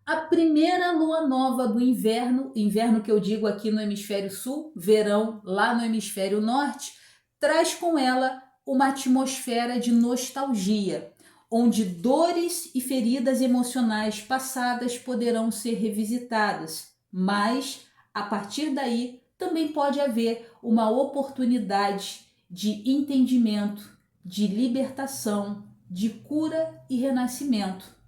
A primeira lua nova do inverno, inverno que eu digo aqui no hemisfério sul, verão lá no hemisfério norte, traz com ela uma atmosfera de nostalgia, onde dores e feridas emocionais passadas poderão ser revisitadas, mas a partir daí também pode haver uma oportunidade de entendimento, de libertação, de cura e renascimento.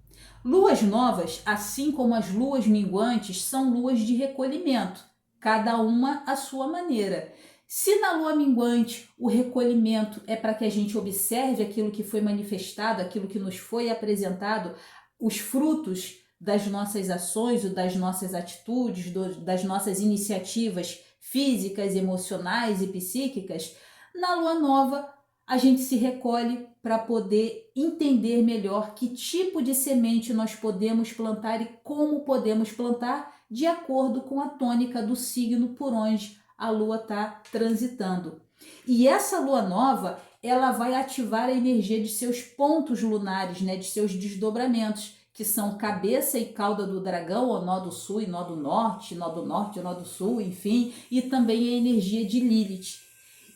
Luas novas, assim como as luas minguantes, são luas de recolhimento, cada uma à sua maneira. Se na lua minguante o recolhimento é para que a gente observe aquilo que foi manifestado, aquilo que nos foi apresentado, os frutos das nossas ações, das nossas atitudes, das nossas iniciativas físicas, emocionais e psíquicas, na lua nova a gente se recolhe para poder entender melhor que tipo de semente nós podemos plantar e como podemos plantar de acordo com a tônica do signo por onde a lua está transitando. E essa lua nova, ela vai ativar a energia de seus pontos lunares, né, de seus desdobramentos, que são cabeça e cauda do dragão, ou nó do sul e nó do norte, nó do norte e nó do sul, enfim, e também a energia de Lilith.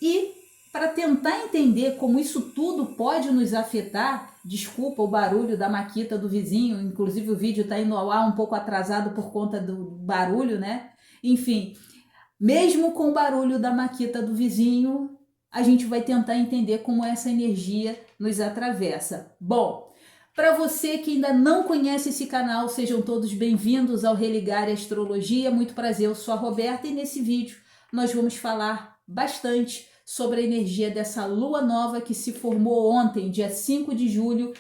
E para tentar entender como isso tudo pode nos afetar, desculpa o barulho da maquita do vizinho, inclusive o vídeo está indo ao ar um pouco atrasado por conta do barulho, né? Enfim, mesmo com o barulho da maquita do vizinho, a gente vai tentar entender como essa energia nos atravessa. Bom, para você que ainda não conhece esse canal, sejam todos bem-vindos ao Religar a Astrologia. Muito prazer, eu sou a Roberta e nesse vídeo nós vamos falar bastante sobre a energia dessa lua nova que se formou ontem, dia 5 de julho,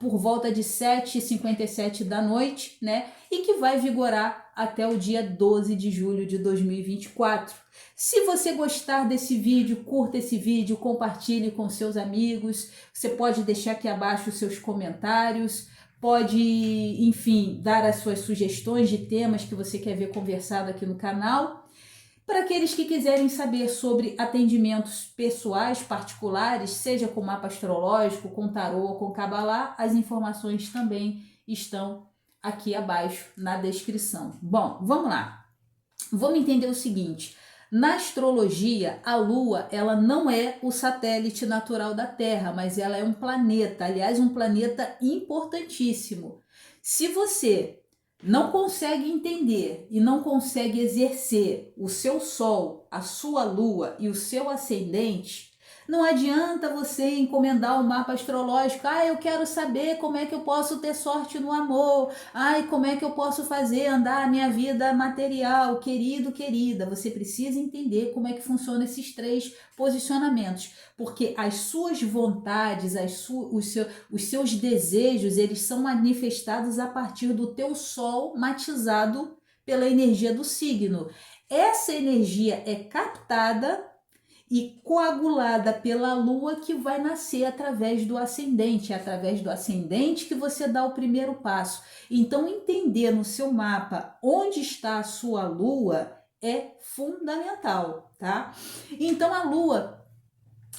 por volta de 7h57 da noite, né? E que vai vigorar até o dia 12 de julho de 2024. Se você gostar desse vídeo, curta esse vídeo, compartilhe com seus amigos. Você pode deixar aqui abaixo os seus comentários, pode, enfim, dar as suas sugestões de temas que você quer ver conversado aqui no canal. Para aqueles que quiserem saber sobre atendimentos pessoais particulares, seja com mapa astrológico, com tarô, com cabalá, as informações também estão aqui abaixo na descrição. Bom, vamos lá. Vamos entender o seguinte: na astrologia, a Lua, ela não é o satélite natural da Terra, mas ela é um planeta, aliás, um planeta importantíssimo. Se você não consegue entender e não consegue exercer o seu Sol, a sua Lua e o seu ascendente, não adianta você encomendar o mapa astrológico. Eu quero saber como é que eu posso ter sorte no amor. Como é que eu posso fazer andar a minha vida material. Querido, querida, você precisa entender como é que funcionam esses três posicionamentos, porque as suas vontades, os seus desejos, eles são manifestados a partir do teu Sol matizado pela energia do signo. Essa energia é captada e coagulada pela lua, que vai nascer através do ascendente. É através do ascendente que você dá o primeiro passo. Então, entender no seu mapa onde está a sua lua é fundamental, tá? Então, a lua,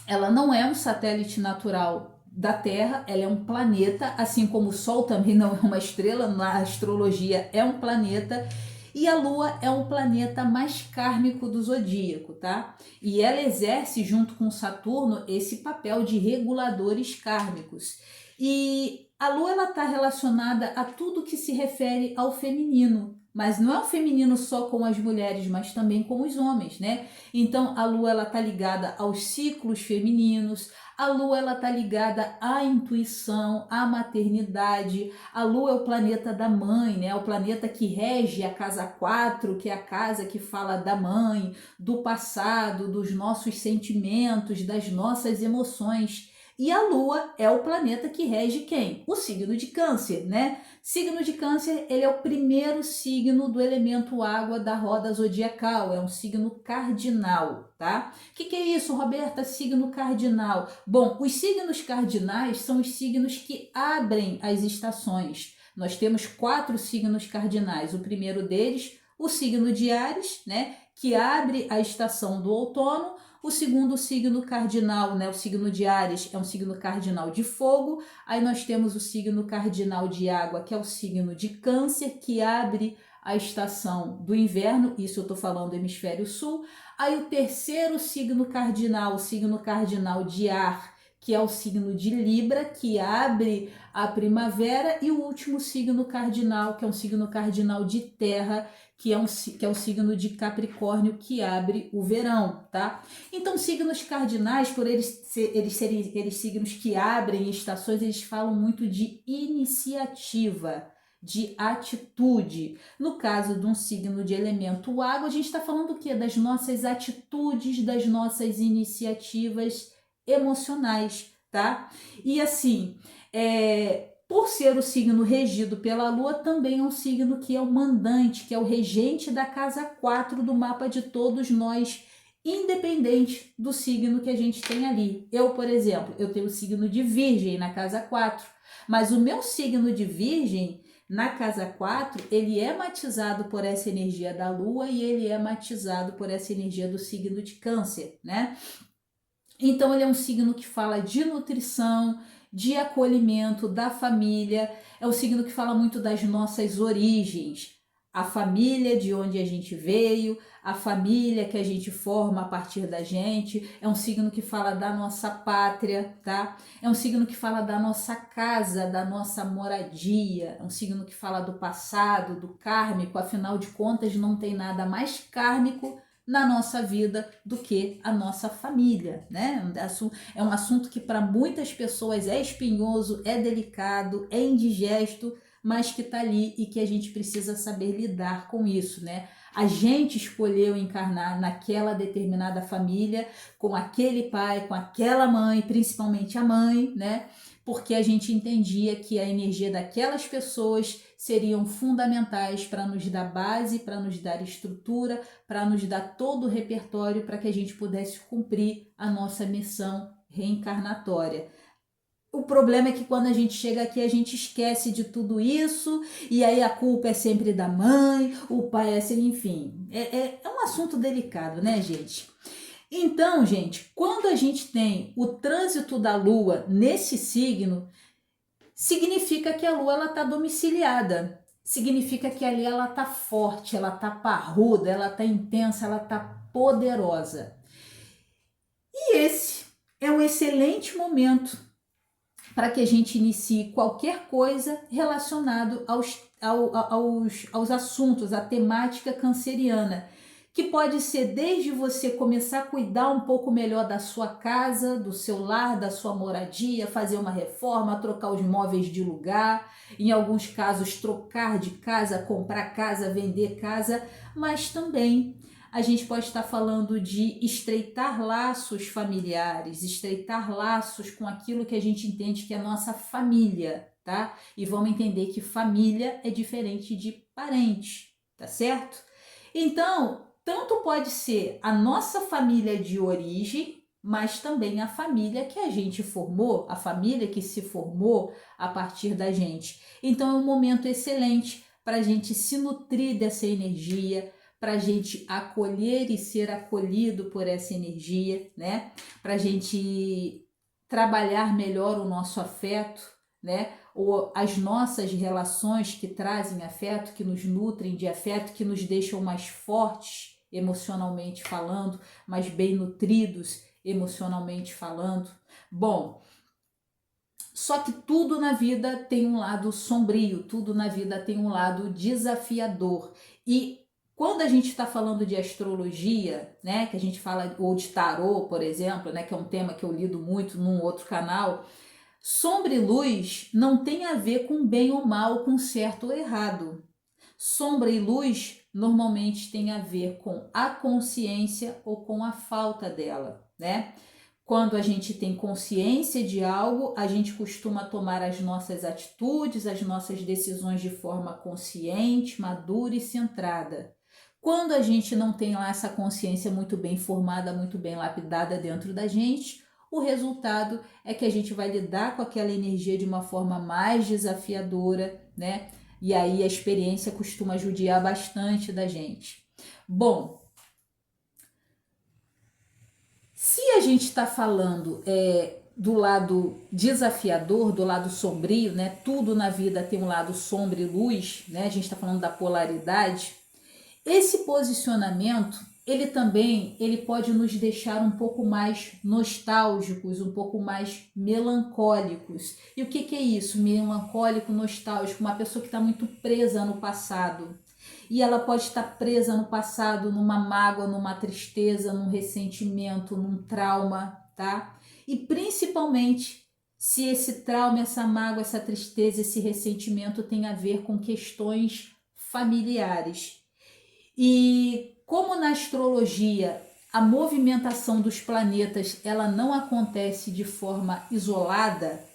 ela não é um satélite natural da Terra, ela é um planeta, assim como o Sol também não é uma estrela, na astrologia é um planeta. E a Lua é o planeta mais kármico do zodíaco, tá? E ela exerce, junto com Saturno, esse papel de reguladores kármicos. E a Lua, ela está relacionada a tudo que se refere ao feminino. Mas não é o feminino só com as mulheres, mas também com os homens, né? Então, a Lua, ela está ligada aos ciclos femininos. A Lua, ela está ligada à intuição, à maternidade. A Lua é o planeta da mãe, né? O planeta que rege a casa 4, que é a casa que fala da mãe, do passado, dos nossos sentimentos, das nossas emoções. E a Lua é o planeta que rege quem? O signo de Câncer, né? Signo de Câncer, ele é o primeiro signo do elemento água da roda zodiacal, é um signo cardinal, tá? O que é isso, Roberta? Signo cardinal. Bom, os signos cardinais são os signos que abrem as estações. Nós temos 4 signos cardinais. O primeiro deles, o signo de Áries, né, que abre a estação do outono. O segundo signo cardinal, né, o signo de Áries, é um signo cardinal de fogo. Aí nós temos o signo cardinal de água, que é o signo de Câncer, que abre a estação do inverno, isso eu estou falando do hemisfério sul. Aí o terceiro signo cardinal, o signo cardinal de ar, que é o signo de Libra, que abre a primavera, e o último signo cardinal, que é um signo cardinal de terra, que é o signo de Capricórnio, que abre o verão, tá? Então, signos cardinais, por eles serem signos que abrem estações, eles falam muito de iniciativa, de atitude. No caso de um signo de elemento água, a gente está falando o quê? Das nossas atitudes, das nossas iniciativas emocionais, tá? E assim, por ser o signo regido pela Lua, também é um signo que é o mandante, que é o regente da casa 4 do mapa de todos nós, independente do signo que a gente tem ali. Eu, por exemplo, eu tenho o signo de Virgem na casa 4, mas o meu signo de Virgem na casa 4, ele é matizado por essa energia da Lua e ele é matizado por essa energia do signo de Câncer, né? Então, ele é um signo que fala de nutrição, de acolhimento da família, é um signo que fala muito das nossas origens, a família de onde a gente veio, a família que a gente forma a partir da gente, é um signo que fala da nossa pátria, tá? É um signo que fala da nossa casa, da nossa moradia, é um signo que fala do passado, do kármico, afinal de contas não tem nada mais kármico na nossa vida do que a nossa família, né? É um assunto que para muitas pessoas é espinhoso, é delicado, é indigesto, mas que está ali e que a gente precisa saber lidar com isso, né? A gente escolheu encarnar naquela determinada família, com aquele pai, com aquela mãe, principalmente a mãe, né? Porque a gente entendia que a energia daquelas pessoas seriam fundamentais para nos dar base, para nos dar estrutura, para nos dar todo o repertório para que a gente pudesse cumprir a nossa missão reencarnatória. O problema é que quando a gente chega aqui, a gente esquece de tudo isso, e aí a culpa é sempre da mãe, o pai é sempre, enfim. É um assunto delicado, né, gente? Então, gente, quando a gente tem o trânsito da Lua nesse signo, significa que a Lua ela está domiciliada. Significa que ali ela está forte, ela está parruda, ela está intensa, ela está poderosa. E esse é um excelente momento para que a gente inicie qualquer coisa relacionado aos assuntos, à temática canceriana, que pode ser desde você começar a cuidar um pouco melhor da sua casa, do seu lar, da sua moradia, fazer uma reforma, trocar os móveis de lugar, em alguns casos trocar de casa, comprar casa, vender casa, mas também a gente pode estar falando de estreitar laços familiares, estreitar laços com aquilo que a gente entende que é a nossa família, tá? E vamos entender que família é diferente de parente, tá certo? Então, tanto pode ser a nossa família de origem, mas também a família que a gente formou, a família que se formou a partir da gente. Então, é um momento excelente para a gente se nutrir dessa energia, para a gente acolher e ser acolhido por essa energia, né? Para a gente trabalhar melhor o nosso afeto, né? Ou as nossas relações que trazem afeto, que nos nutrem de afeto, que nos deixam mais fortes emocionalmente falando, mais bem nutridos emocionalmente falando. Bom, só que tudo na vida tem um lado sombrio, tudo na vida tem um lado desafiador. E quando a gente está falando de astrologia, né, que a gente fala, ou de tarô, por exemplo, né, que é um tema que eu lido muito num outro canal, sombra e luz não tem a ver com bem ou mal, com certo ou errado. Sombra e luz normalmente tem a ver com a consciência ou com a falta dela, né? Quando a gente tem consciência de algo, a gente costuma tomar as nossas atitudes, as nossas decisões de forma consciente, madura e centrada. Quando a gente não tem lá essa consciência muito bem formada, muito bem lapidada dentro da gente, o resultado é que a gente vai lidar com aquela energia de uma forma mais desafiadora, né? E aí a experiência costuma judiar bastante da gente. Bom, Se a gente está falando do lado desafiador, do lado sombrio, né? Tudo na vida tem um lado sombra e luz, né? A gente está falando da polaridade. Esse posicionamento, ele pode nos deixar um pouco mais nostálgicos, um pouco mais melancólicos. E o que, que é isso? Melancólico, nostálgico, uma pessoa que está muito presa no passado. E ela pode estar presa no passado, numa mágoa, numa tristeza, num ressentimento, num trauma, tá? E principalmente se esse trauma, essa mágoa, essa tristeza, esse ressentimento tem a ver com questões familiares. E como na astrologia a movimentação dos planetas ela não acontece de forma isolada,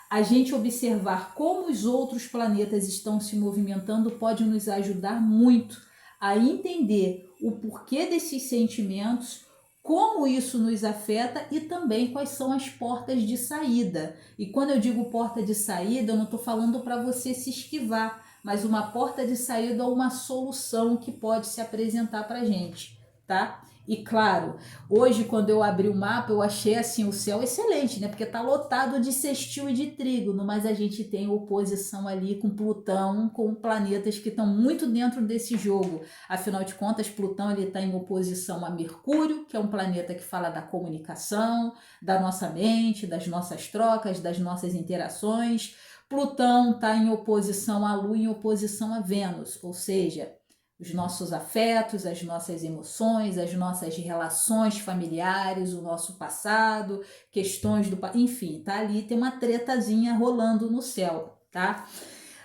a gente observar como os outros planetas estão se movimentando pode nos ajudar muito a entender o porquê desses sentimentos, como isso nos afeta e também quais são as portas de saída. E quando eu digo porta de saída, eu não estou falando para você se esquivar, mas uma porta de saída ou uma solução que pode se apresentar para a gente, tá? E claro, hoje quando eu abri o mapa eu achei assim o céu excelente, né? Porque tá lotado de sextil e de trígono, mas a gente tem oposição ali com Plutão, com planetas que estão muito dentro desse jogo. Afinal de contas, Plutão ele está em oposição a Mercúrio, que é um planeta que fala da comunicação, da nossa mente, das nossas trocas, das nossas interações. Plutão está em oposição à Lua, em oposição a Vênus, ou seja, os nossos afetos, as nossas emoções, as nossas relações familiares, o nosso passado, questões do... Enfim, tá ali, tem uma tretazinha rolando no céu, tá?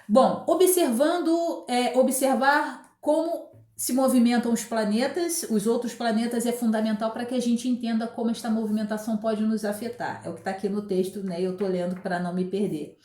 Bom, observar como se movimentam os planetas, os outros planetas é fundamental para que a gente entenda como esta movimentação pode nos afetar. É o que está aqui no texto, né? Eu estou lendo para não me perder.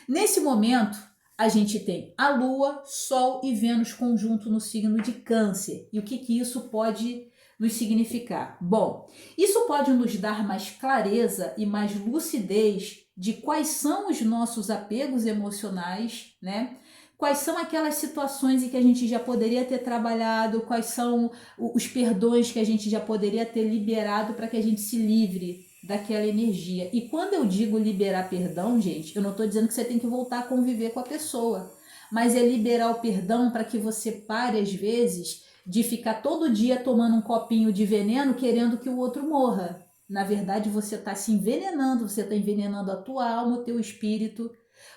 Nesse momento, a gente tem a Lua, Sol e Vênus conjunto no signo de Câncer. E o que isso pode nos significar? Bom, isso pode nos dar mais clareza e mais lucidez de quais são os nossos apegos emocionais, né? Quais são aquelas situações em que a gente já poderia ter trabalhado, quais são os perdões que a gente já poderia ter liberado para que a gente se livre daquela energia. E quando eu digo liberar perdão, gente, eu não estou dizendo que você tem que voltar a conviver com a pessoa, mas é liberar o perdão para que você pare, às vezes, de ficar todo dia tomando um copinho de veneno querendo que o outro morra. Na verdade, você está se envenenando, você está envenenando a tua alma, o teu espírito.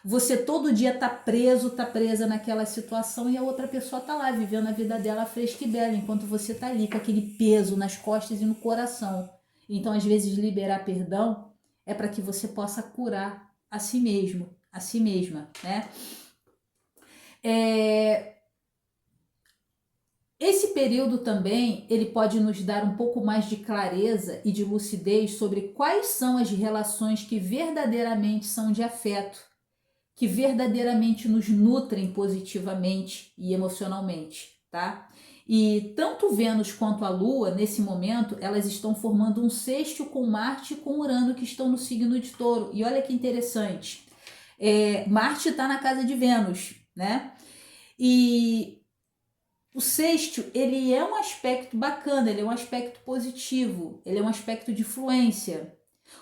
Você todo dia está preso, está presa naquela situação e a outra pessoa está lá vivendo a vida dela fresca e bela, enquanto você está ali com aquele peso nas costas e no coração. Então, às vezes, liberar perdão é para que você possa curar a si mesmo, a si mesma, né? Esse período também, ele pode nos dar um pouco mais de clareza e de lucidez sobre quais são as relações que verdadeiramente são de afeto, que verdadeiramente nos nutrem positivamente e emocionalmente, tá? E tanto Vênus quanto a Lua, nesse momento, elas estão formando um sexto com Marte e com Urano, que estão no signo de Touro. E olha que interessante, Marte está na casa de Vênus, né? E o sexto, ele é um aspecto bacana, ele é um aspecto positivo, ele é um aspecto de fluência.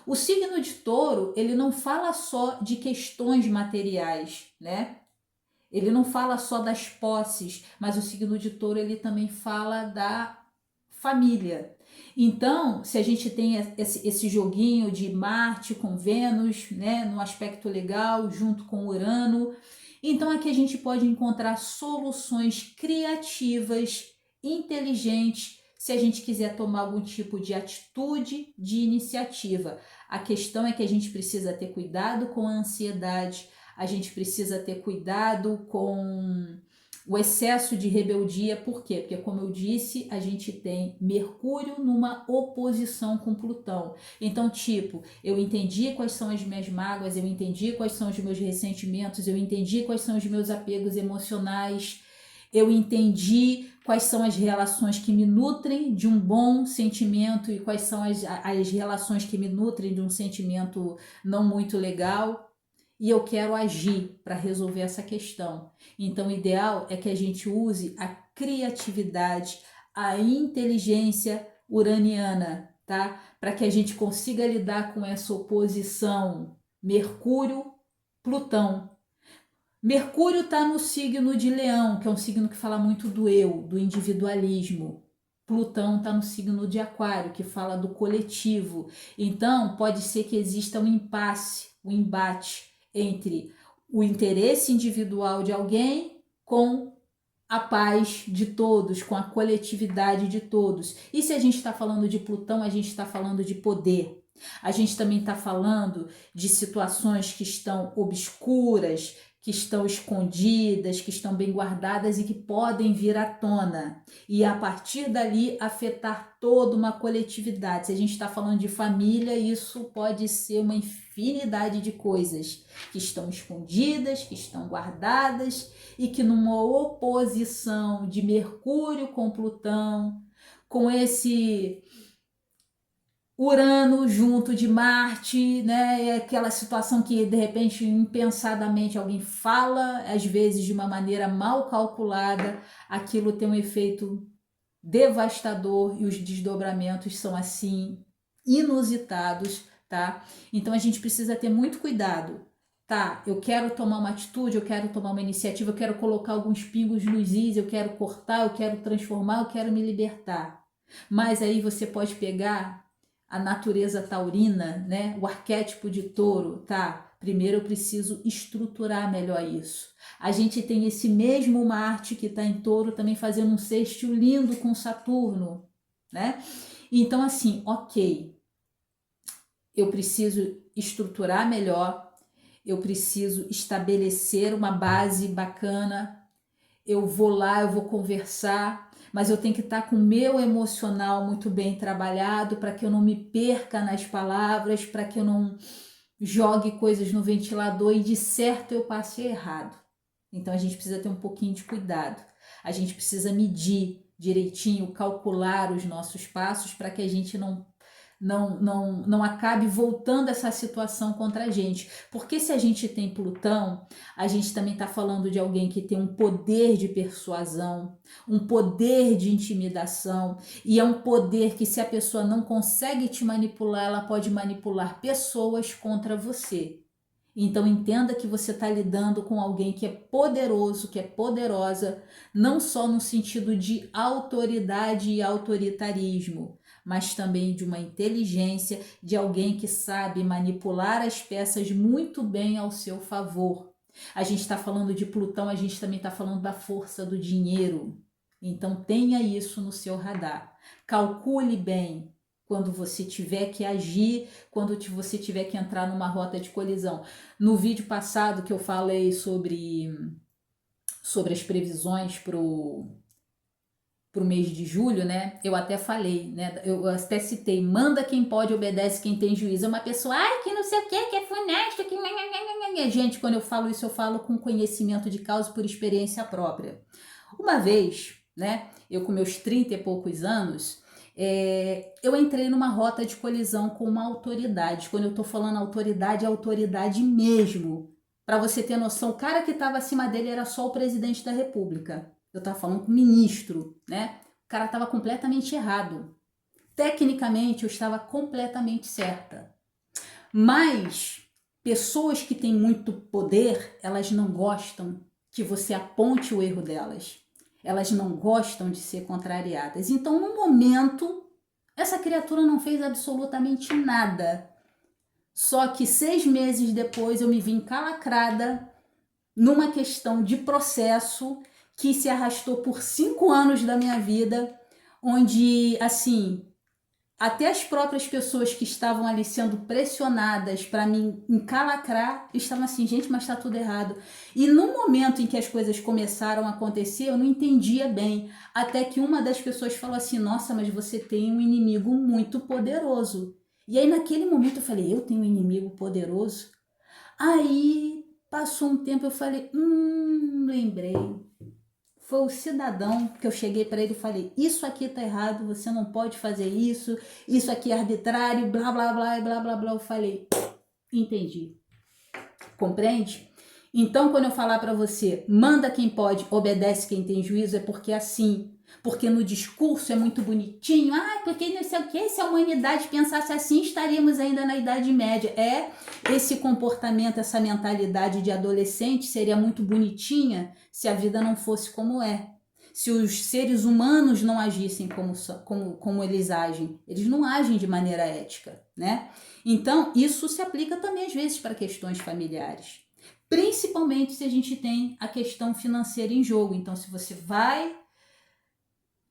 O signo de Touro, ele não fala só de questões materiais, né? Ele não fala só das posses, mas o signo de Touro, ele também fala da família. Então, se a gente tem esse joguinho de Marte com Vênus, né, no aspecto legal, junto com Urano, então aqui a gente pode encontrar soluções criativas, inteligentes, se a gente quiser tomar algum tipo de atitude, de iniciativa. A questão é que a gente precisa ter cuidado com a ansiedade, a gente precisa ter cuidado com o excesso de rebeldia. Por quê? Porque, como eu disse, a gente tem Mercúrio numa oposição com Plutão. Então, tipo, eu entendi quais são as minhas mágoas, eu entendi quais são os meus ressentimentos, eu entendi quais são os meus apegos emocionais, eu entendi quais são as relações que me nutrem de um bom sentimento e quais são as relações que me nutrem de um sentimento não muito legal. E eu quero agir para resolver essa questão. Então, o ideal é que a gente use a criatividade, a inteligência uraniana, tá? Para que a gente consiga lidar com essa oposição Mercúrio-Plutão. Mercúrio está no signo de Leão, que é um signo que fala muito do eu, do individualismo. Plutão está no signo de Aquário, que fala do coletivo. Então, pode ser que exista um impasse, um embate entre o interesse individual de alguém com a paz de todos, com a coletividade de todos. E se a gente está falando de Plutão, a gente está falando de poder. A gente também está falando de situações que estão obscuras, que estão escondidas, que estão bem guardadas e que podem vir à tona. E a partir dali afetar toda uma coletividade. Se a gente está falando de família, isso pode ser uma infinidade de coisas que estão escondidas, que estão guardadas e que numa oposição de Mercúrio com Plutão, com esse Urano junto de Marte, né? É aquela situação que de repente, impensadamente, alguém fala, às vezes de uma maneira mal calculada, aquilo tem um efeito devastador e os desdobramentos são assim inusitados, tá? Então a gente precisa ter muito cuidado. Tá, eu quero tomar uma atitude, eu quero tomar uma iniciativa, eu quero colocar alguns pingos nos is, eu quero cortar, eu quero transformar, eu quero me libertar. Mas aí você pode pegar a natureza taurina, né? O arquétipo de touro, tá? Primeiro eu preciso estruturar melhor isso. A gente tem esse mesmo Marte que está em touro também fazendo um sextil lindo com Saturno, né? Então assim, ok, eu preciso estruturar melhor, eu preciso estabelecer uma base bacana, eu vou lá, eu vou conversar, mas eu tenho que estar com o meu emocional muito bem trabalhado para que eu não me perca nas palavras, para que eu não jogue coisas no ventilador e de certo eu passe errado. Então a gente precisa ter um pouquinho de cuidado. A gente precisa medir direitinho, calcular os nossos passos para que a gente não acabe voltando essa situação contra a gente. Porque se a gente tem Plutão, a gente também está falando de alguém que tem um poder de persuasão, um poder de intimidação, e é um poder que se a pessoa não consegue te manipular, ela pode manipular pessoas contra você. Então entenda que você está lidando com alguém que é poderoso, que é poderosa, não só no sentido de autoridade e autoritarismo, mas também de uma inteligência, de alguém que sabe manipular as peças muito bem ao seu favor. A gente está falando de Plutão, a gente também está falando da força do dinheiro. Então tenha isso no seu radar. Calcule bem quando você tiver que agir, quando você tiver que entrar numa rota de colisão. No vídeo passado que eu falei sobre as previsões para o mês de julho, né? Eu até falei, né? Eu até citei, manda quem pode, obedece quem tem juízo. É uma pessoa, ai, que não sei o que é funesto, que... Gente, quando eu falo isso, eu falo com conhecimento de causa por experiência própria. Uma vez, né? Eu com meus 30 e poucos anos, eu entrei numa rota de colisão com uma autoridade. Quando eu tô falando autoridade, é autoridade mesmo. Para você ter noção, o cara que estava acima dele era só o presidente da República. Eu estava falando com o ministro, né? O cara estava completamente errado. Tecnicamente, eu estava completamente certa. Mas pessoas que têm muito poder, elas não gostam que você aponte o erro delas. Elas não gostam de ser contrariadas. Então, no momento, essa criatura não fez absolutamente nada. Só que 6 meses depois eu me vi encalacrada numa questão de processo que se arrastou por 5 anos da minha vida, onde, assim, até as próprias pessoas que estavam ali sendo pressionadas para me encalacrar estavam assim, gente, mas está tudo errado. E no momento em que as coisas começaram a acontecer, eu não entendia bem. Até que uma das pessoas falou assim, nossa, mas você tem um inimigo muito poderoso. E aí naquele momento eu falei, eu tenho um inimigo poderoso? Aí passou um tempo, eu falei, lembrei. Foi o cidadão que eu cheguei para ele e falei, isso aqui tá errado, você não pode fazer isso, isso aqui é arbitrário, blá, blá, blá, blá, blá, blá. Eu falei, entendi. Compreende? Então, quando eu falar para você, manda quem pode, obedece quem tem juízo, é porque é assim. Porque no discurso é muito bonitinho, porque não sei o que, se a humanidade pensasse assim, estaríamos ainda na Idade Média. Esse comportamento, essa mentalidade de adolescente seria muito bonitinha se a vida não fosse como é. Se os seres humanos não agissem como eles agem. Eles não agem de maneira ética, né? Então, isso se aplica também às vezes para questões familiares. Principalmente se a gente tem a questão financeira em jogo. Então, se você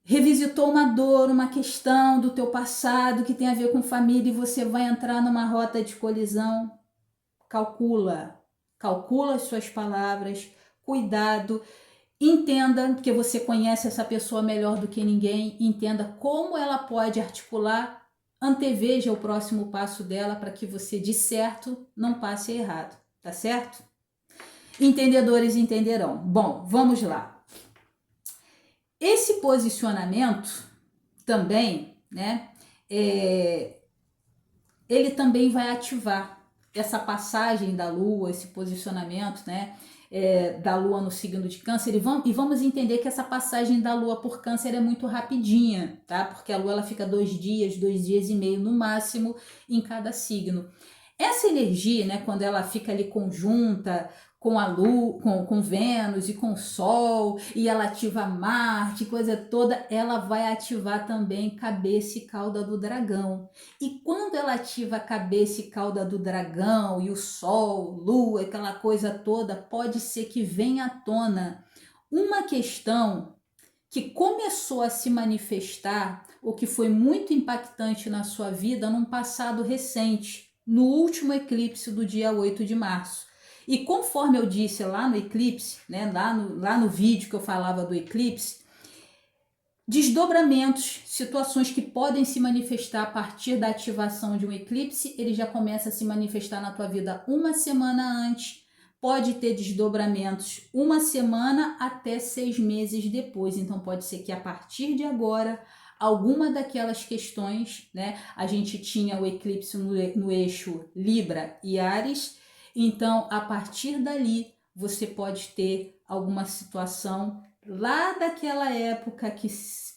revisitou uma dor, uma questão do teu passado que tem a ver com família e você vai entrar numa rota de colisão, calcula as suas palavras, cuidado, entenda, porque você conhece essa pessoa melhor do que ninguém, entenda como ela pode articular, anteveja o próximo passo dela para que você, de certo, não passe errado, tá certo? Entendedores entenderão. Bom, vamos lá. Esse posicionamento também, né, ele também vai ativar essa passagem da Lua, esse posicionamento, né, da Lua no signo de Câncer, e vamos entender que essa passagem da Lua por Câncer é muito rapidinha, tá? Porque a Lua ela fica 2 dias e meio no máximo em cada signo. Essa energia, né, quando ela fica ali conjunta com a Lua, com Vênus e com o Sol, e ela ativa Marte, coisa toda, ela vai ativar também cabeça e cauda do dragão. E quando ela ativa a cabeça e cauda do dragão, e o Sol, Lua, aquela coisa toda, pode ser que venha à tona uma questão que começou a se manifestar, ou que foi muito impactante na sua vida num passado recente, no último eclipse do dia 8 de março. E conforme eu disse lá no eclipse, né, lá no vídeo que eu falava do eclipse, desdobramentos, situações que podem se manifestar a partir da ativação de um eclipse, ele já começa a se manifestar na tua vida uma semana antes, pode ter desdobramentos uma semana até 6 meses depois, então pode ser que a partir de agora, alguma daquelas questões, né, a gente tinha o eclipse no eixo Libra e Áries, então a partir dali você pode ter alguma situação lá daquela época que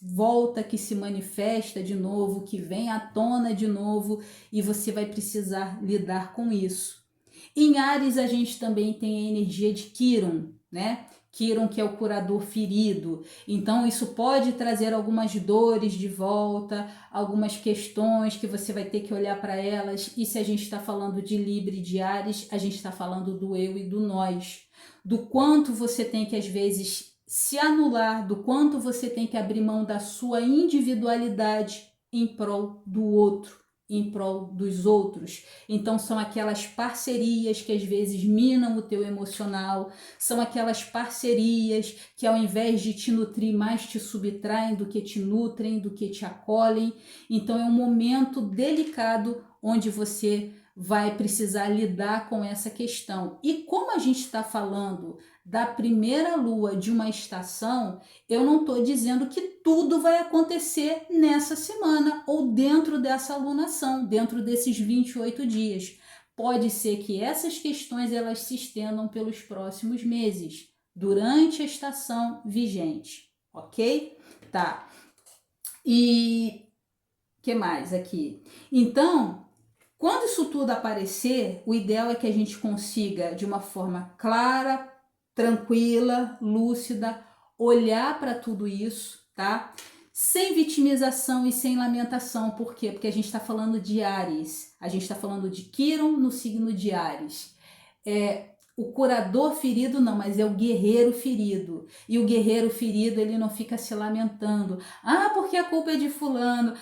volta, que se manifesta de novo, que vem à tona de novo e você vai precisar lidar com isso. Em Áries a gente também tem a energia de Quiron, né? Quiron, que é o curador ferido. Então isso pode trazer algumas dores de volta, algumas questões que você vai ter que olhar para elas. E se a gente está falando de Libra e de Áries, a gente está falando do eu e do nós. Do quanto você tem que às vezes se anular, do quanto você tem que abrir mão da sua individualidade em prol do outro, em prol dos outros. Então são aquelas parcerias que às vezes minam o teu emocional, são aquelas parcerias que ao invés de te nutrir mais te subtraem do que te nutrem, do que te acolhem. Então é um momento delicado onde você vai precisar lidar com essa questão. E como a gente está falando da primeira lua de uma estação, eu não estou dizendo que tudo vai acontecer nessa semana ou dentro dessa alunação, dentro desses 28 dias. Pode ser que essas questões elas se estendam pelos próximos meses, durante a estação vigente, ok? Tá. E que mais aqui? Então, quando isso tudo aparecer, o ideal é que a gente consiga, de uma forma clara, tranquila, lúcida, olhar para tudo isso, tá? Sem vitimização e sem lamentação. Por quê? Porque a gente está falando de Áries, a gente está falando de Quiron no signo de Áries. O curador ferido não, mas é o guerreiro ferido. E o guerreiro ferido, ele não fica se lamentando. Porque a culpa é de fulano.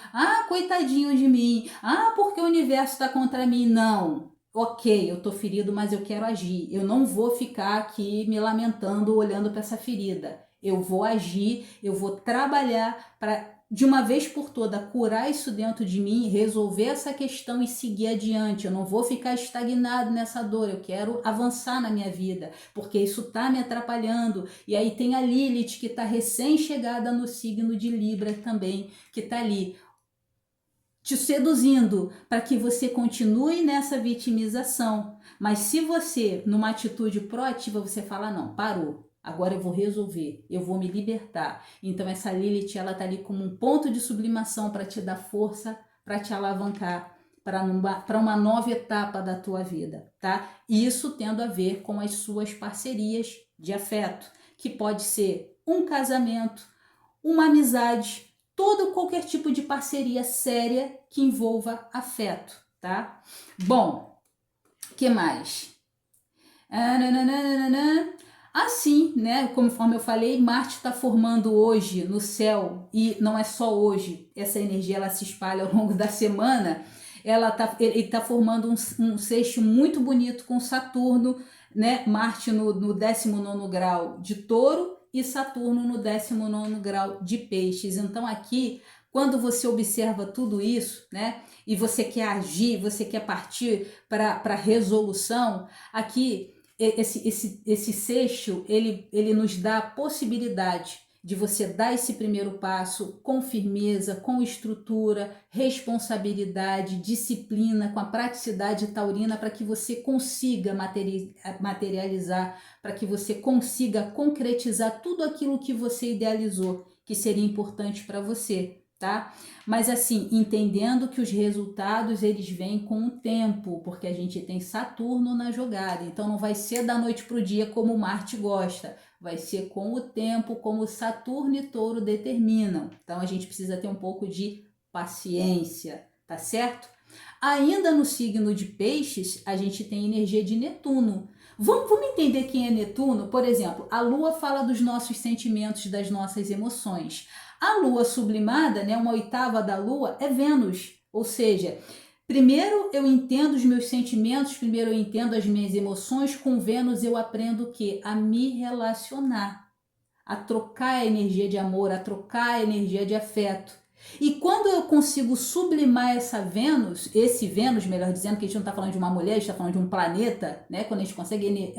Coitadinho de mim. Porque o universo está contra mim. Não. Ok, eu tô ferido, mas eu quero agir. Eu não vou ficar aqui me lamentando, olhando para essa ferida. Eu vou agir, eu vou trabalhar para, de uma vez por toda, curar isso dentro de mim, resolver essa questão e seguir adiante. Eu não vou ficar estagnado nessa dor, eu quero avançar na minha vida, porque isso está me atrapalhando. E aí tem a Lilith, que está recém-chegada no signo de Libra também, que está ali te seduzindo para que você continue nessa vitimização. Mas se você, numa atitude proativa, você fala, não, parou. Agora eu vou resolver, eu vou me libertar. Então essa Lilith, ela tá ali como um ponto de sublimação para te dar força, para te alavancar para uma nova etapa da tua vida, tá? Isso tendo a ver com as suas parcerias de afeto, que pode ser um casamento, uma amizade, todo qualquer tipo de parceria séria que envolva afeto, tá? Bom, que mais? Assim, né? Conforme eu falei, Marte está formando hoje no céu, e não é só hoje, essa energia ela se espalha ao longo da semana. Ele está formando um sexto muito bonito com Saturno, né? Marte no 19º grau de Touro e Saturno no 19º grau de Peixes. Então aqui, quando você observa tudo isso, né? E você quer agir, você quer partir para resolução, aqui esse sexto, ele nos dá a possibilidade de você dar esse primeiro passo com firmeza, com estrutura, responsabilidade, disciplina, com a praticidade taurina, para que você consiga materializar, para que você consiga concretizar tudo aquilo que você idealizou, que seria importante para você. Tá? Mas assim, entendendo que os resultados eles vêm com o tempo, porque a gente tem Saturno na jogada, então não vai ser da noite para o dia como Marte gosta, vai ser com o tempo, como Saturno e Touro determinam. Então a gente precisa ter um pouco de paciência, tá certo? Ainda no signo de Peixes, a gente tem energia de Netuno. Vamos entender quem é Netuno? Por exemplo, a Lua fala dos nossos sentimentos, das nossas emoções. A Lua sublimada, né, uma oitava da Lua, é Vênus. Ou seja, primeiro eu entendo os meus sentimentos, primeiro eu entendo as minhas emoções. Com Vênus eu aprendo o quê? A me relacionar, a trocar a energia de amor, a trocar a energia de afeto. E quando eu consigo sublimar esse Vênus, melhor dizendo, que a gente não está falando de uma mulher, a gente está falando de um planeta, né? Quando a gente consegue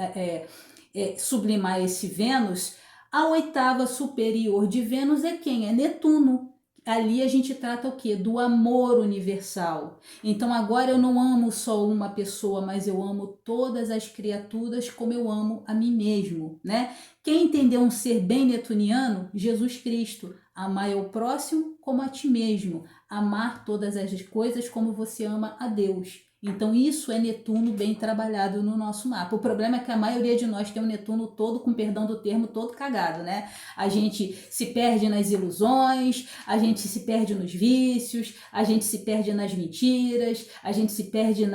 sublimar esse Vênus, a oitava superior de Vênus é quem? É Netuno. Ali a gente trata o quê? Do amor universal. Então agora eu não amo só uma pessoa, mas eu amo todas as criaturas como eu amo a mim mesmo, né? Quem entendeu um ser bem netuniano? Jesus Cristo. Amar o próximo como a ti mesmo. Amar todas as coisas como você ama a Deus. Então isso é Netuno bem trabalhado no nosso mapa. O problema é que a maioria de nós tem um Netuno todo, com perdão do termo, todo cagado, né? A gente se perde nas ilusões, a gente se perde nos vícios, a gente se perde nas mentiras, a gente se perde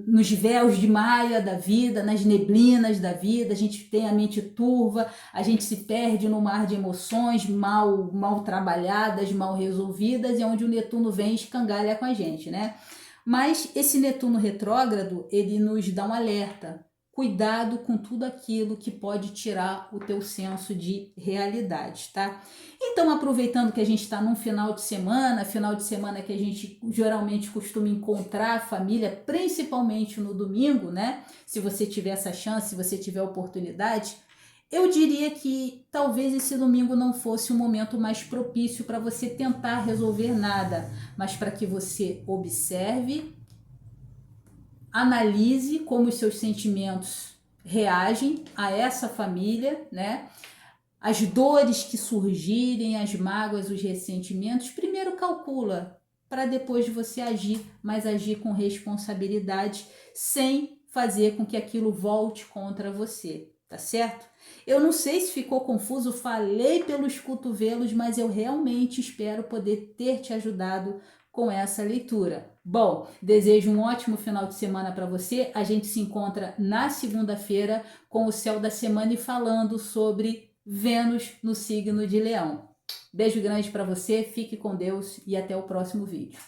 nos véus de Maia da vida, nas neblinas da vida, a gente tem a mente turva, a gente se perde no mar de emoções mal trabalhadas, mal resolvidas, e onde o Netuno vem e escangalha com a gente, né? Mas esse Netuno retrógrado, ele nos dá um alerta. Cuidado com tudo aquilo que pode tirar o teu senso de realidade, tá? Então, aproveitando que a gente está num final de semana que a gente geralmente costuma encontrar a família, principalmente no domingo, né? Se você tiver essa chance, se você tiver oportunidade, eu diria que talvez esse domingo não fosse o momento mais propício para você tentar resolver nada, mas para que você observe, analise como os seus sentimentos reagem a essa família, né? As dores que surgirem, as mágoas, os ressentimentos, primeiro calcula para depois você agir, mas agir com responsabilidade, sem fazer com que aquilo volte contra você, tá certo? Eu não sei se ficou confuso, falei pelos cotovelos, mas eu realmente espero poder ter te ajudado com essa leitura. Bom, desejo um ótimo final de semana para você. A gente se encontra na segunda-feira com o céu da semana e falando sobre Vênus no signo de Leão. Beijo grande para você, fique com Deus e até o próximo vídeo.